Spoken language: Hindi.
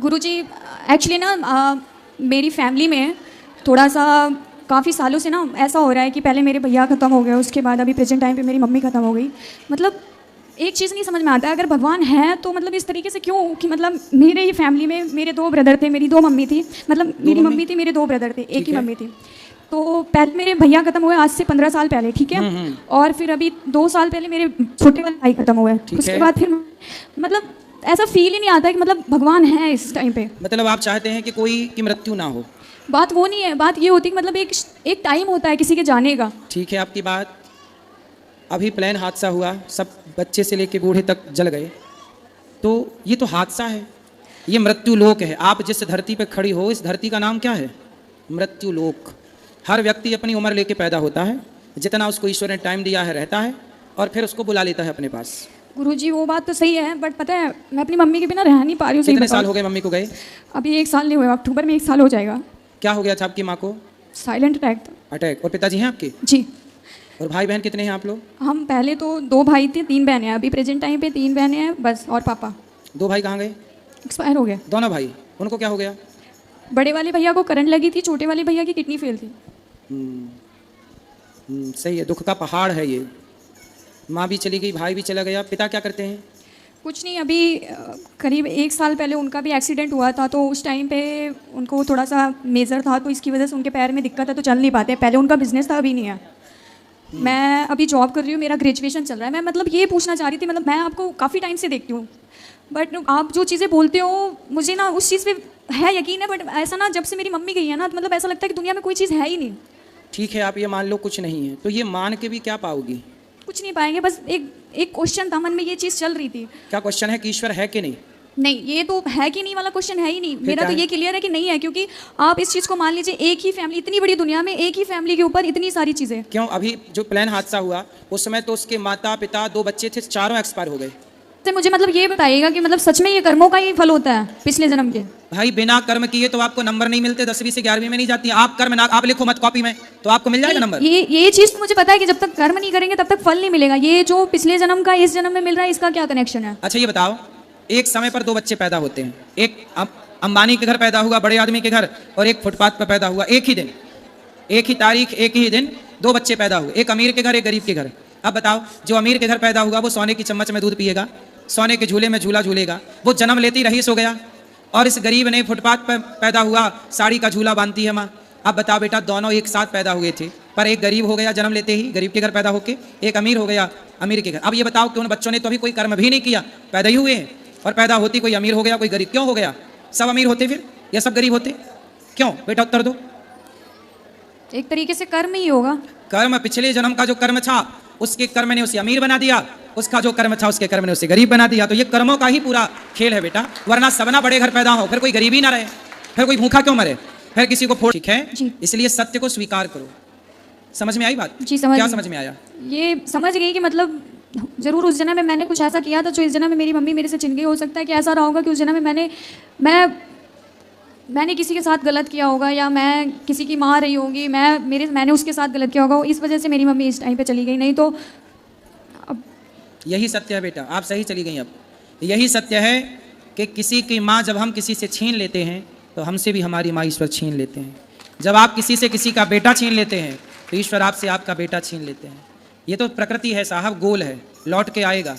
गुरुजी एक्चुअली ना मेरी फैमिली में थोड़ा सा काफ़ी सालों से ना ऐसा हो रहा है कि पहले मेरे भैया ख़त्म हो गए, उसके बाद अभी प्रेजेंट टाइम पे मेरी मम्मी ख़त्म हो गई। मतलब एक चीज़ नहीं समझ में आता है, अगर भगवान है तो मतलब इस तरीके से क्यों कि मतलब मेरे ही फैमिली में मेरे 2 ब्रदर थे, मेरी 2 मम्मी थी, मतलब मेरी मम्मी थी, मेरे 2 ब्रदर थे, एक ही मम्मी थी। तो पहले मेरे भैया ख़त्म हुए आज से 15 साल पहले, ठीक है। और फिर अभी 2 साल पहले मेरे छोटे वाले भाई ख़त्म हुए, उसके बाद फिर मतलब ऐसा फील ही नहीं आता है कि मतलब भगवान है इस टाइम पे। मतलब आप चाहते हैं कि कोई की मृत्यु ना हो? बात वो नहीं है, बात ये होती है कि मतलब एक टाइम होता है किसी के जाने का। ठीक है आपकी बात। अभी प्लेन हादसा हुआ, सब बच्चे से लेके बूढ़े तक जल गए, तो ये तो हादसा है, ये मृत्यु लोक है। आप जिस धरती पे खड़ी हो, इस धरती का नाम क्या है? मृत्यु लोक। हर व्यक्ति अपनी उम्र लेके पैदा होता है, जितना उसको ईश्वर ने टाइम दिया है रहता है, और फिर उसको बुला लेता है अपने पास। गुरुजी वो बात तो सही है, बट पता है मैं अपनी मम्मी के बिना रह नहीं पा रही हूँ। कितने साल हो गए मम्मी को गए? अभी 1 साल नहीं हुआ, अक्टूबर में 1 साल हो जाएगा। क्या हो गया था आपकी माँ को? साइलेंट अटैक था। अटैक। और पिताजी हैं आपके? जी। और भाई बहन कितने हैं आप लोग? हम पहले तो 2 भाई थे, 3 बहनें हैं। अभी प्रेजेंट टाइम पे 3 बहनें हैं बस, और पापा। 2 भाई कहाँ गए? एक्सपायर हो गए दोनों भाई। उनको क्या हो गया? बड़े वाले भैया को करंट लगी थी, छोटे वाले भैया की किडनी फेल थी। सही है, दुख का पहाड़ है ये। माँ भी चली गई, भाई भी चला गया। पिता क्या करते हैं? कुछ नहीं, अभी करीब 1 साल पहले उनका भी एक्सीडेंट हुआ था, तो उस टाइम पे उनको थोड़ा सा मेजर था, तो इसकी वजह से उनके पैर में दिक्कत है, तो चल नहीं पाते। पहले उनका बिजनेस था, अभी नहीं है। मैं अभी जॉब कर रही हूँ, मेरा ग्रेजुएशन चल रहा है। मैं मतलब ये पूछना चाह रही थी, मतलब मैं आपको काफ़ी टाइम से देखती हूँ, बट आप जो चीज़ें बोलते हो मुझे ना उस चीज़ पे है यकीन है, बट ऐसा ना जब से मेरी मम्मी गई है ना, मतलब ऐसा लगता है कि दुनिया में कोई चीज़ है ही नहीं। ठीक है, आप ये मान लो कुछ नहीं है, तो ये मान के भी क्या पाओगी? कुछ नहीं पाएंगे, बस एक क्वेश्चन था मन में, ये चीज़ चल रही थी। क्या क्वेश्चन है कि ईश्वर है कि नहीं? नहीं, ये तो है कि नहीं वाला क्वेश्चन है ही नहीं। मेरा तो ये क्लियर है कि नहीं है, क्योंकि आप इस चीज़ को मान लीजिए, एक ही फैमिली, इतनी बड़ी दुनिया में एक ही फैमिली के ऊपर इतनी सारी चीज़ें। क्यों? अभी जो प्लेन हादसा हुआ उस समय तो उसके माता पिता 2 बच्चे थे, चारों एक्सपायर हो गए। तो मुझे मतलब ये बताइएगा कि मतलब सच में ये कर्मों का ही फल होता है पिछले जन्म के? भाई बिना कर्म किए तो आपको नंबर नहीं मिलते, 10वीं से 11वीं में नहीं जाती। आप कर्म ना आप लिखो मत कॉपी में, तो आपको मिल जाएगा नंबर। ये चीज़ तो मुझे पता है कि जब तक कर्म नहीं करेंगे तब तक फल नहीं मिलेगा। ये जो पिछले जन्म का इस जन्म में मिल रहा है, इसका क्या कनेक्शन है? अच्छा ये बताओ, एक समय पर 2 बच्चे पैदा होते हैं। एक अंबानी के घर पैदा हुआ, बड़े आदमी के घर, और एक फुटपाथ पर पैदा हुआ। एक ही दिन, एक ही तारीख, एक ही दिन 2 बच्चे पैदा हुए, एक अमीर के घर, एक गरीब के घर। अब बताओ, जो अमीर के घर पैदा हुआ वो सोने की चम्मच में दूध पिएगा, सोने के झूले में झूला झूलेगा, वो जन्म लेते ही रईस हो गया। और इस गरीब ने फुटपाथ पर पैदा हुआ, साड़ी का झूला बांधती है माँ। अब बताओ बेटा, दोनों एक साथ पैदा हुए थे, पर एक गरीब हो गया जन्म लेते ही, गरीब के घर पैदा होके, एक अमीर हो गया अमीर के घर। अब ये बताओ कि उन बच्चों ने तो अभी कोई कर्म भी नहीं किया, पैदा ही हुए हैं, और पैदा होती कोई अमीर हो गया कोई गरीब। क्यों हो गया? सब अमीर होते फिर या सब गरीब होते? क्यों बेटा, उत्तर दो। एक तरीके से कर्म ही होगा। कर्म, पिछले जन्म का जो कर्म था उसके कर्म ने उसे अमीर बना दिया, उसका जो कर्म था उसके कर्म ने उसे गरीब बना दिया। तो ये कर्मों का ही पूरा खेल है बेटा, वरना सबना बड़े घर पैदा हो, फिर कोई गरीब ही ना रहे, फिर कोई भूखा क्यों मरे, फिर किसी को फोड़। ठीक है, इसलिए सत्य को स्वीकार करो। समझ में आई बात? जी समझ। क्या समझ में आया? ये समझ गई कि मतलब जरूर उस जन्म में मैंने कुछ ऐसा किया था जो इस जन्म में मेरी मम्मी मेरे से छिन गई। हो सकता है कि ऐसा रहा होगा कि उस जन्म में मैंने किसी के साथ गलत किया होगा, या मैं किसी की माँ रही होगी, मैंने उसके साथ गलत किया होगा, इस वजह से मेरी मम्मी इस टाइम पे चली गई। नहीं तो अब यही सत्य है बेटा, आप सही चली गई। अब यही सत्य है कि किसी की माँ जब हम किसी से छीन लेते हैं तो हमसे भी हमारी माँ ईश्वर छीन लेते हैं। जब आप किसी से किसी का बेटा छीन लेते हैं तो ईश्वर आपसे आपका बेटा छीन लेते हैं। ये तो प्रकृति है साहब, गोल है, लौट के आएगा।